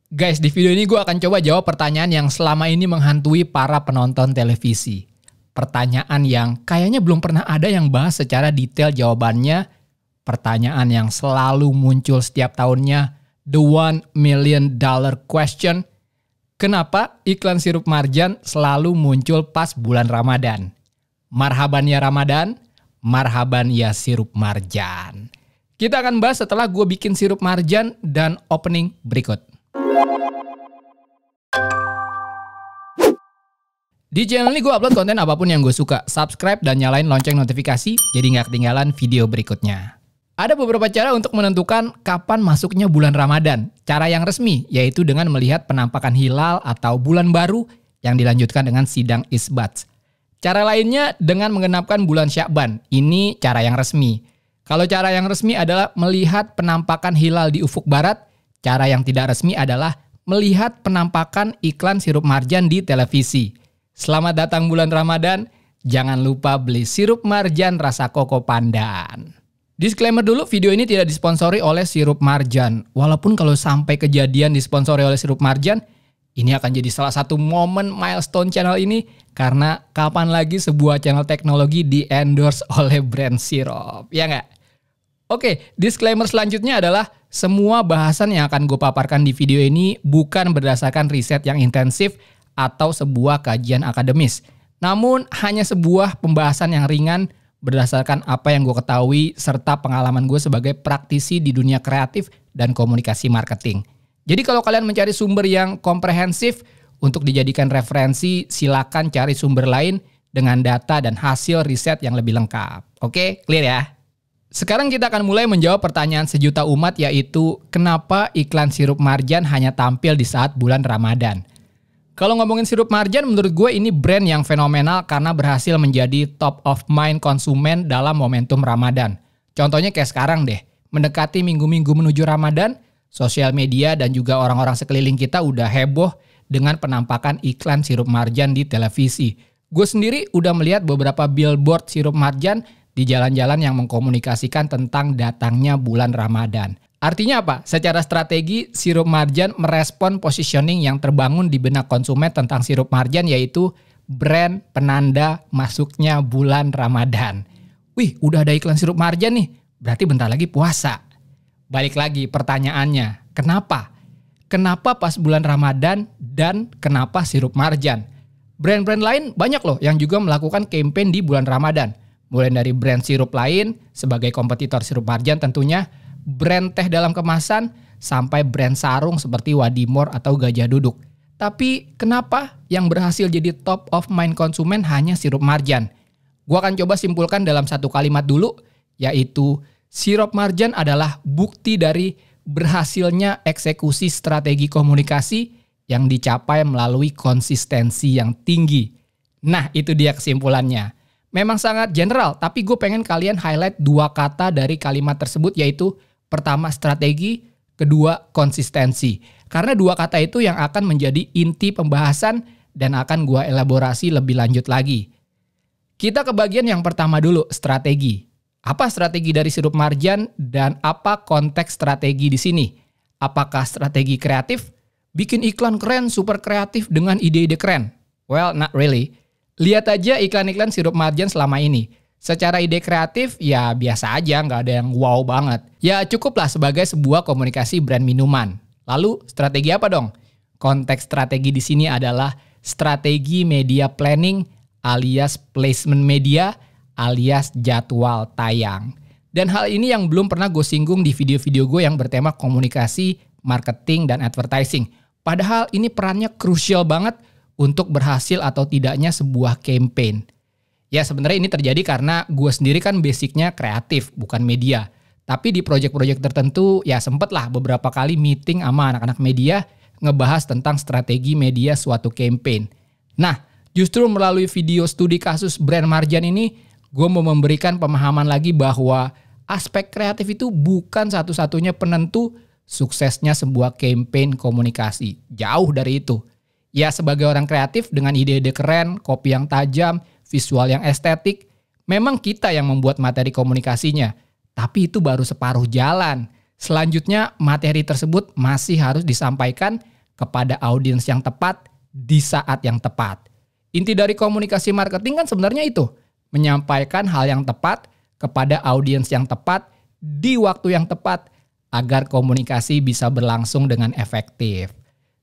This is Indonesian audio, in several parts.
Guys, di video ini gue akan coba jawab pertanyaan yang selama ini menghantui para penonton televisi. Pertanyaan yang kayaknya belum pernah ada yang bahas secara detail jawabannya. Pertanyaan yang selalu muncul setiap tahunnya. The $1 million question. Kenapa iklan sirup marjan selalu muncul pas bulan Ramadan? Marhaban ya Ramadan, marhaban ya sirup marjan. Kita akan bahas setelah gue bikin sirup marjan dan opening berikut. Di channel ini gue upload konten apapun yang gue suka. Subscribe dan nyalain lonceng notifikasi jadi nggak ketinggalan video berikutnya. Ada beberapa cara untuk menentukan kapan masuknya bulan Ramadan. Cara yang resmi yaitu dengan melihat penampakan hilal atau bulan baru yang dilanjutkan dengan sidang isbat. Cara lainnya dengan menggenapkan bulan Sya'ban. Ini cara yang resmi. Kalau cara yang resmi adalah melihat penampakan hilal di ufuk barat. Cara yang tidak resmi adalah melihat penampakan iklan sirup marjan di televisi. Selamat datang bulan Ramadan, jangan lupa beli sirup marjan rasa koko pandan. Disclaimer dulu, video ini tidak disponsori oleh sirup marjan. Walaupun kalau sampai kejadian disponsori oleh sirup marjan, ini akan jadi salah satu momen milestone channel ini. Karena kapan lagi sebuah channel teknologi di-endorse oleh brand sirup, ya nggak? Oke, disclaimer selanjutnya adalah semua bahasan yang akan gue paparkan di video ini bukan berdasarkan riset yang intensif atau sebuah kajian akademis. Namun hanya sebuah pembahasan yang ringan berdasarkan apa yang gue ketahui serta pengalaman gue sebagai praktisi di dunia kreatif dan komunikasi marketing. Jadi kalau kalian mencari sumber yang komprehensif untuk dijadikan referensi, silakan cari sumber lain dengan data dan hasil riset yang lebih lengkap. Oke, clear ya? Sekarang kita akan mulai menjawab pertanyaan sejuta umat, yaitu kenapa iklan sirup marjan hanya tampil di saat bulan Ramadan. Kalau ngomongin sirup marjan, menurut gue ini brand yang fenomenal karena berhasil menjadi top of mind konsumen dalam momentum Ramadan. Contohnya kayak sekarang deh, mendekati minggu-minggu menuju Ramadan, sosial media dan juga orang-orang sekeliling kita udah heboh dengan penampakan iklan sirup marjan di televisi. Gue sendiri udah melihat beberapa billboard sirup marjan di jalan-jalan yang mengkomunikasikan tentang datangnya bulan Ramadan. Artinya apa? Secara strategi, sirup marjan merespon positioning yang terbangun di benak konsumen tentang sirup marjan, yaitu brand penanda masuknya bulan Ramadan. Wih, udah ada iklan sirup marjan nih, berarti bentar lagi puasa. Balik lagi pertanyaannya, kenapa? Kenapa pas bulan Ramadan dan kenapa sirup marjan? Brand-brand lain banyak loh yang juga melakukan campaign di bulan Ramadan. Mulai dari brand sirup lain sebagai kompetitor sirup marjan tentunya, brand teh dalam kemasan, sampai brand sarung seperti Wadimor atau Gajah Duduk. Tapi kenapa yang berhasil jadi top of mind konsumen hanya sirup marjan? Gua akan coba simpulkan dalam satu kalimat dulu, yaitu sirup marjan adalah bukti dari berhasilnya eksekusi strategi komunikasi yang dicapai melalui konsistensi yang tinggi. Nah, itu dia kesimpulannya. Memang sangat general, tapi gue pengen kalian highlight dua kata dari kalimat tersebut, yaitu pertama strategi, kedua konsistensi. Karena dua kata itu yang akan menjadi inti pembahasan dan akan gue elaborasi lebih lanjut lagi. Kita ke bagian yang pertama dulu, strategi. Apa strategi dari sirup marjan dan apa konteks strategi di sini? Apakah strategi kreatif? Bikin iklan keren, super kreatif dengan ide-ide keren? Well, not really. Lihat aja iklan-iklan sirup marjan selama ini. Secara ide kreatif ya biasa aja, nggak ada yang wow banget. Ya cukuplah sebagai sebuah komunikasi brand minuman. Lalu strategi apa dong? Konteks strategi di sini adalah strategi media planning alias placement media alias jadwal tayang. Dan hal ini yang belum pernah gue singgung di video-video gue yang bertema komunikasi, marketing, dan advertising. Padahal ini perannya krusial banget untuk berhasil atau tidaknya sebuah campaign. Ya sebenarnya ini terjadi karena gue sendiri kan basicnya kreatif, bukan media. Tapi di project-project tertentu ya sempet lah beberapa kali meeting sama anak-anak media ngebahas tentang strategi media suatu campaign. Nah, justru melalui video studi kasus brand marjan ini, gue mau memberikan pemahaman lagi bahwa aspek kreatif itu bukan satu-satunya penentu suksesnya sebuah campaign komunikasi. Jauh dari itu. Ya sebagai orang kreatif dengan ide-ide keren, copy yang tajam, visual yang estetik, memang kita yang membuat materi komunikasinya. Tapi itu baru separuh jalan. Selanjutnya materi tersebut masih harus disampaikan kepada audiens yang tepat di saat yang tepat. Inti dari komunikasi marketing kan sebenarnya itu, menyampaikan hal yang tepat kepada audiens yang tepat di waktu yang tepat agar komunikasi bisa berlangsung dengan efektif.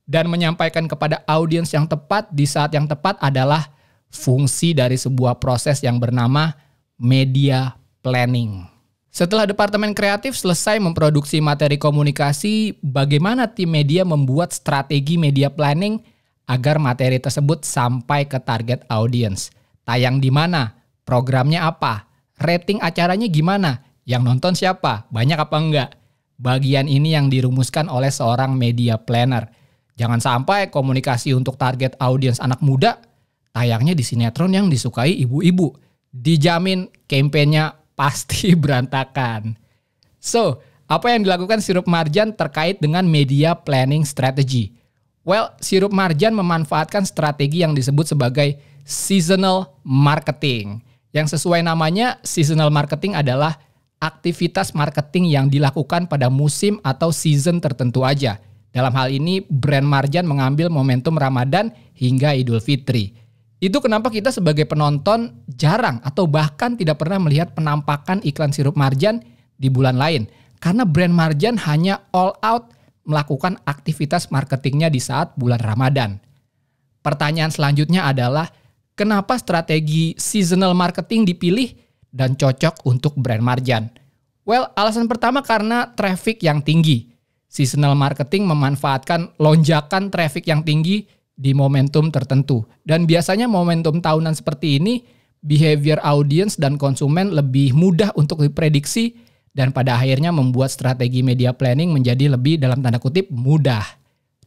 Dan menyampaikan kepada audiens yang tepat di saat yang tepat adalah fungsi dari sebuah proses yang bernama media planning. Setelah departemen kreatif selesai memproduksi materi komunikasi, bagaimana tim media membuat strategi media planning agar materi tersebut sampai ke target audiens? Tayang di mana? Programnya apa? Rating acaranya gimana? Yang nonton siapa? Banyak apa enggak? Bagian ini yang dirumuskan oleh seorang media planner. Jangan sampai komunikasi untuk target audiens anak muda tayangnya di sinetron yang disukai ibu-ibu. Dijamin kampanyenya pasti berantakan. So, apa yang dilakukan Sirup Marjan terkait dengan media planning strategy? Well, Sirup Marjan memanfaatkan strategi yang disebut sebagai seasonal marketing. Yang sesuai namanya, seasonal marketing adalah aktivitas marketing yang dilakukan pada musim atau season tertentu aja. Dalam hal ini, brand Marjan mengambil momentum Ramadan hingga Idul Fitri. Itu kenapa kita sebagai penonton jarang atau bahkan tidak pernah melihat penampakan iklan Sirup Marjan di bulan lain. Karena brand Marjan hanya all out melakukan aktivitas marketingnya di saat bulan Ramadan. Pertanyaan selanjutnya adalah, kenapa strategi seasonal marketing dipilih dan cocok untuk brand Marjan? Well, alasan pertama karena traffic yang tinggi. Seasonal marketing memanfaatkan lonjakan traffic yang tinggi di momentum tertentu. Dan biasanya momentum tahunan seperti ini, behavior audience dan konsumen lebih mudah untuk diprediksi dan pada akhirnya membuat strategi media planning menjadi lebih dalam tanda kutip mudah.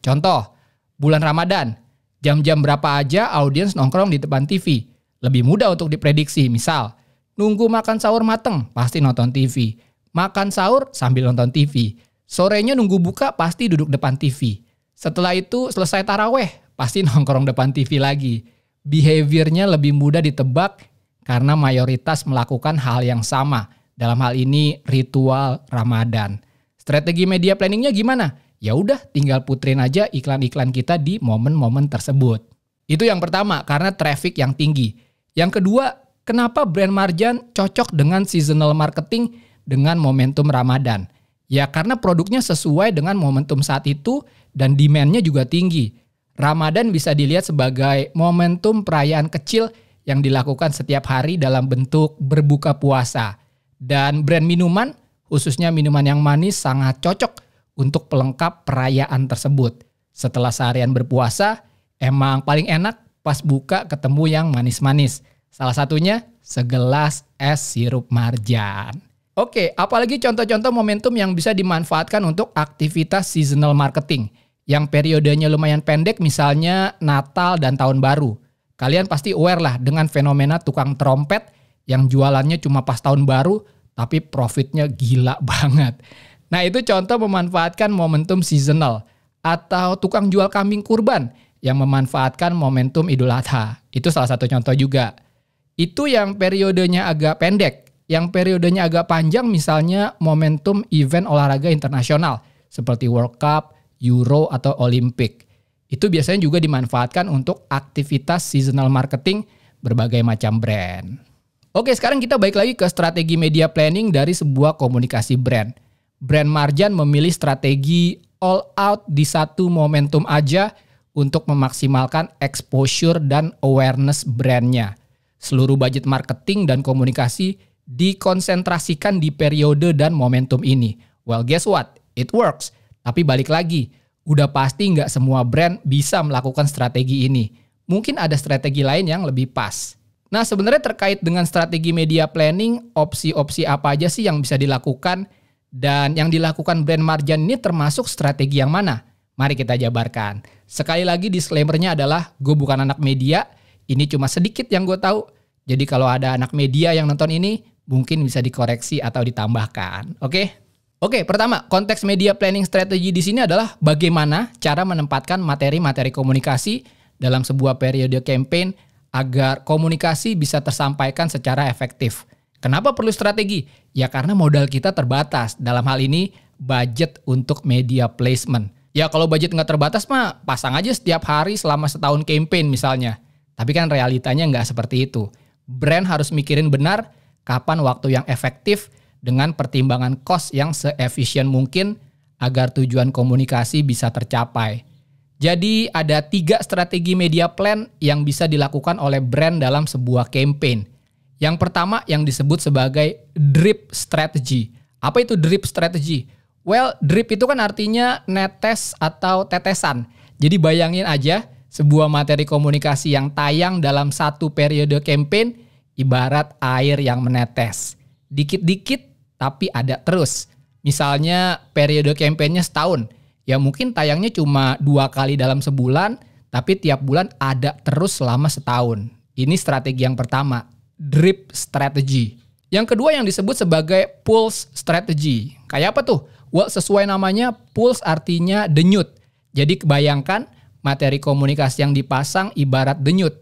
Contoh, bulan Ramadan, jam-jam berapa aja audiens nongkrong di depan TV. Lebih mudah untuk diprediksi, misal, nunggu makan sahur mateng, pasti nonton TV. Makan sahur sambil nonton TV. Sorenya nunggu buka, pasti duduk depan TV. Setelah itu selesai taraweh, pasti nongkrong depan TV lagi. Behaviornya lebih mudah ditebak karena mayoritas melakukan hal yang sama. Dalam hal ini ritual Ramadan. Strategi media planningnya gimana? Ya udah, tinggal puterin aja iklan-iklan kita di momen-momen tersebut. Itu yang pertama, karena traffic yang tinggi. Yang kedua, kenapa brand Marjan cocok dengan seasonal marketing dengan momentum Ramadan? Ya karena produknya sesuai dengan momentum saat itu dan demand-nya juga tinggi. Ramadan bisa dilihat sebagai momentum perayaan kecil yang dilakukan setiap hari dalam bentuk berbuka puasa. Dan brand minuman, khususnya minuman yang manis, sangat cocok untuk pelengkap perayaan tersebut. Setelah seharian berpuasa, emang paling enak pas buka ketemu yang manis-manis. Salah satunya segelas es sirup marjan. Oke, apalagi contoh-contoh momentum yang bisa dimanfaatkan untuk aktivitas seasonal marketing yang periodenya lumayan pendek, misalnya Natal dan Tahun Baru. Kalian pasti aware lah dengan fenomena tukang trompet yang jualannya cuma pas Tahun Baru tapi profitnya gila banget. Nah, itu contoh memanfaatkan momentum seasonal. Atau tukang jual kambing kurban yang memanfaatkan momentum Idul Adha. Itu salah satu contoh juga. Itu yang periodenya agak pendek. Yang periodenya agak panjang misalnya momentum event olahraga internasional seperti World Cup, Euro, atau Olimpik. Itu biasanya juga dimanfaatkan untuk aktivitas seasonal marketing berbagai macam brand. Oke, sekarang kita balik lagi ke strategi media planning dari sebuah komunikasi brand. Brand Marjan memilih strategi all out di satu momentum aja untuk memaksimalkan exposure dan awareness brandnya. Seluruh budget marketing dan komunikasi dikonsentrasikan di periode dan momentum ini. Well, guess what? It works. Tapi balik lagi, udah pasti nggak semua brand bisa melakukan strategi ini. Mungkin ada strategi lain yang lebih pas. Nah, sebenarnya terkait dengan strategi media planning, opsi-opsi apa aja sih yang bisa dilakukan? Dan yang dilakukan brand Marjan ini termasuk strategi yang mana? Mari kita jabarkan. Sekali lagi disclaimer-nya adalah gue bukan anak media, ini cuma sedikit yang gue tahu. Jadi kalau ada anak media yang nonton ini, mungkin bisa dikoreksi atau ditambahkan. Oke, pertama, konteks media planning strategi di sini adalah bagaimana cara menempatkan materi-materi komunikasi dalam sebuah periode campaign agar komunikasi bisa tersampaikan secara efektif. Kenapa perlu strategi? Ya karena modal kita terbatas. Dalam hal ini, budget untuk media placement. Ya kalau budget nggak terbatas mah pasang aja setiap hari selama setahun campaign misalnya. Tapi kan realitanya nggak seperti itu. Brand harus mikirin benar kapan waktu yang efektif dengan pertimbangan cost yang se-efisien mungkin agar tujuan komunikasi bisa tercapai. Jadi ada 3 strategi media plan yang bisa dilakukan oleh brand dalam sebuah campaign. Yang pertama yang disebut sebagai drip strategy. Apa itu drip strategy? Well, drip itu kan artinya netes atau tetesan. Jadi bayangin aja sebuah materi komunikasi yang tayang dalam satu periode campaign ibarat air yang menetes. Dikit-dikit tapi ada terus. Misalnya periode campaignnya setahun. Ya mungkin tayangnya cuma 2 kali dalam sebulan, tapi tiap bulan ada terus selama setahun. Ini strategi yang pertama, drip strategy. Yang kedua yang disebut sebagai pulse strategy. Kayak apa tuh? Well, sesuai namanya, pulse artinya denyut. Jadi kebayangkan materi komunikasi yang dipasang ibarat denyut.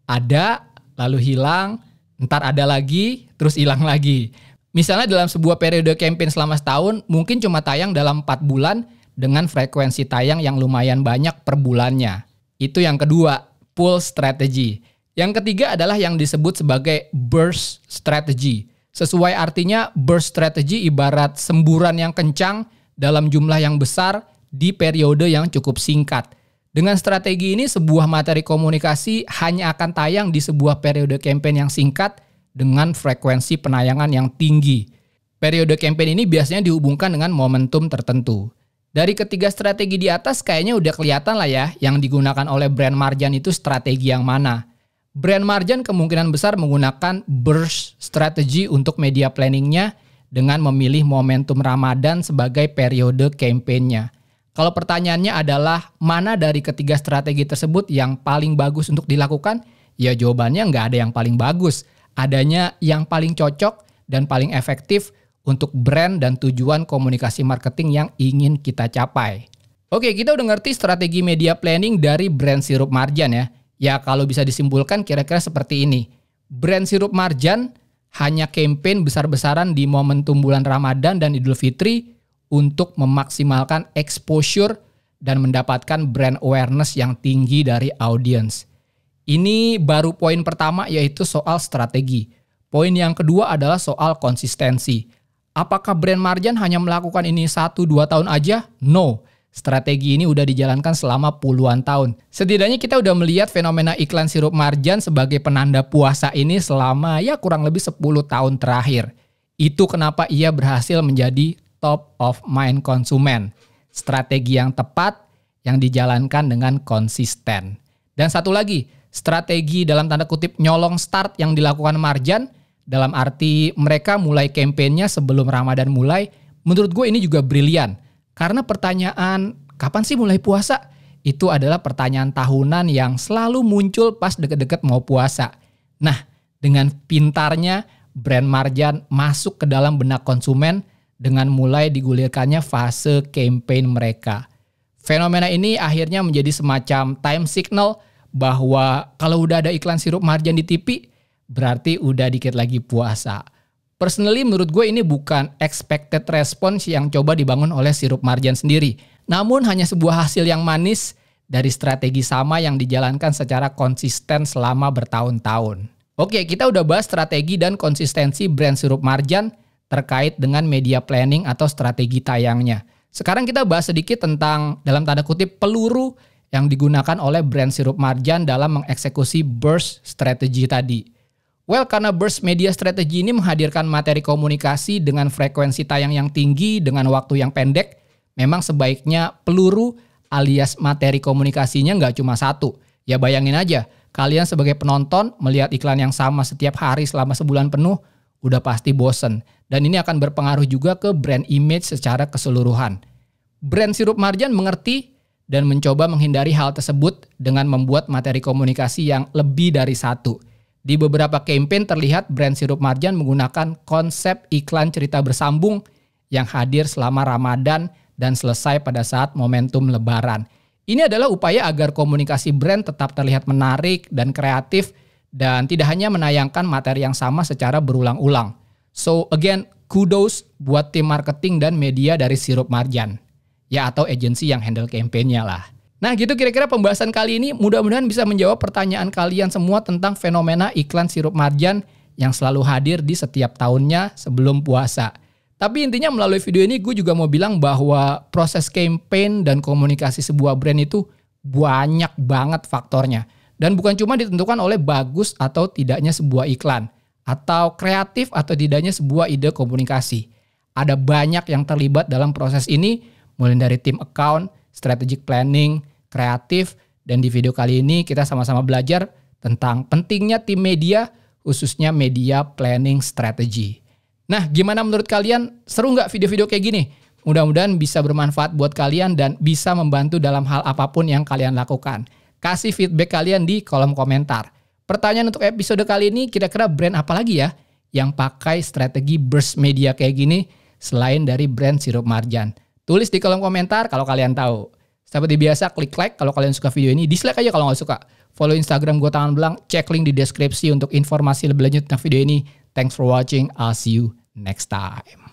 Ada, lalu hilang, ntar ada lagi, terus hilang lagi. Misalnya dalam sebuah periode campaign selama setahun, mungkin cuma tayang dalam 4 bulan dengan frekuensi tayang yang lumayan banyak per bulannya. Itu yang kedua, pulse strategy. Yang ketiga adalah yang disebut sebagai burst strategy. Sesuai artinya, burst strategy ibarat semburan yang kencang dalam jumlah yang besar di periode yang cukup singkat. Dengan strategi ini, sebuah materi komunikasi hanya akan tayang di sebuah periode campaign yang singkat dengan frekuensi penayangan yang tinggi. Periode campaign ini biasanya dihubungkan dengan momentum tertentu. Dari ketiga strategi di atas kayaknya udah kelihatan lah ya yang digunakan oleh brand Marjan itu strategi yang mana. Brand Marjan kemungkinan besar menggunakan burst strategy untuk media planningnya dengan memilih momentum Ramadan sebagai periode campaign-nya. Kalau pertanyaannya adalah mana dari ketiga strategi tersebut yang paling bagus untuk dilakukan? Ya jawabannya nggak ada yang paling bagus. Adanya yang paling cocok dan paling efektif untuk brand dan tujuan komunikasi marketing yang ingin kita capai. Oke, kita udah ngerti strategi media planning dari brand sirup Marjan ya. Ya kalau bisa disimpulkan kira-kira seperti ini. Brand sirup Marjan hanya campaign besar-besaran di momentum bulan Ramadan dan Idul Fitri untuk memaksimalkan exposure dan mendapatkan brand awareness yang tinggi dari audiens. Ini baru poin pertama yaitu soal strategi. Poin yang kedua adalah soal konsistensi. Apakah brand Marjan hanya melakukan ini 1-2 tahun aja? No. Strategi ini udah dijalankan selama puluhan tahun. Setidaknya kita udah melihat fenomena iklan sirup Marjan sebagai penanda puasa ini selama ya kurang lebih 10 tahun terakhir. Itu kenapa ia berhasil menjadi top of mind konsumen. Strategi yang tepat yang dijalankan dengan konsisten. Dan satu lagi, strategi dalam tanda kutip nyolong start yang dilakukan Marjan, dalam arti mereka mulai kampanyenya sebelum Ramadan mulai, menurut gue ini juga brilian. Karena pertanyaan, kapan sih mulai puasa? Itu adalah pertanyaan tahunan yang selalu muncul pas deket-deket mau puasa. Nah, dengan pintarnya brand Marjan masuk ke dalam benak konsumen dengan mulai digulirkannya fase campaign mereka. Fenomena ini akhirnya menjadi semacam time signal bahwa kalau udah ada iklan sirup Marjan di TV, berarti udah dikit lagi puasa. Personally menurut gue ini bukan expected response yang coba dibangun oleh sirup Marjan sendiri. Namun hanya sebuah hasil yang manis dari strategi sama yang dijalankan secara konsisten selama bertahun-tahun. Oke, kita udah bahas strategi dan konsistensi brand sirup Marjan terkait dengan media planning atau strategi tayangnya. Sekarang kita bahas sedikit tentang dalam tanda kutip peluru yang digunakan oleh brand sirup Marjan dalam mengeksekusi burst strategy tadi. Well, karena burst media strategy ini menghadirkan materi komunikasi dengan frekuensi tayang yang tinggi dengan waktu yang pendek, memang sebaiknya peluru alias materi komunikasinya nggak cuma satu. Ya bayangin aja, kalian sebagai penonton melihat iklan yang sama setiap hari selama sebulan penuh, udah pasti bosen. Dan ini akan berpengaruh juga ke brand image secara keseluruhan. Brand sirup Marjan mengerti dan mencoba menghindari hal tersebut dengan membuat materi komunikasi yang lebih dari satu. Di beberapa campaign terlihat brand sirup Marjan menggunakan konsep iklan cerita bersambung yang hadir selama Ramadan dan selesai pada saat momentum Lebaran. Ini adalah upaya agar komunikasi brand tetap terlihat menarik dan kreatif dan tidak hanya menayangkan materi yang sama secara berulang-ulang. So again, kudos buat tim marketing dan media dari sirup Marjan. ya atau agensi yang handle campaign-nya lah. Nah gitu kira-kira pembahasan kali ini, mudah-mudahan bisa menjawab pertanyaan kalian semua tentang fenomena iklan sirup marjan yang selalu hadir di setiap tahunnya sebelum puasa. Tapi intinya melalui video ini gue juga mau bilang bahwa proses campaign dan komunikasi sebuah brand itu banyak banget faktornya. Dan bukan cuma ditentukan oleh bagus atau tidaknya sebuah iklan, atau kreatif atau tidaknya sebuah ide komunikasi. Ada banyak yang terlibat dalam proses ini, mulai dari tim account, strategic planning, kreatif, dan di video kali ini kita sama-sama belajar tentang pentingnya tim media, khususnya media planning strategy. Nah, gimana menurut kalian? Seru nggak video-video kayak gini? Mudah-mudahan bisa bermanfaat buat kalian dan bisa membantu dalam hal apapun yang kalian lakukan. Kasih feedback kalian di kolom komentar. Pertanyaan untuk episode kali ini, kira-kira brand apa lagi ya yang pakai strategi burst media kayak gini selain dari brand sirup marjan? Tulis di kolom komentar kalau kalian tahu. Seperti biasa, klik like kalau kalian suka video ini, dislike aja kalau nggak suka. Follow Instagram gue Tangan Belang, cek link di deskripsi untuk informasi lebih lanjut tentang video ini. Thanks for watching, I'll see you next time.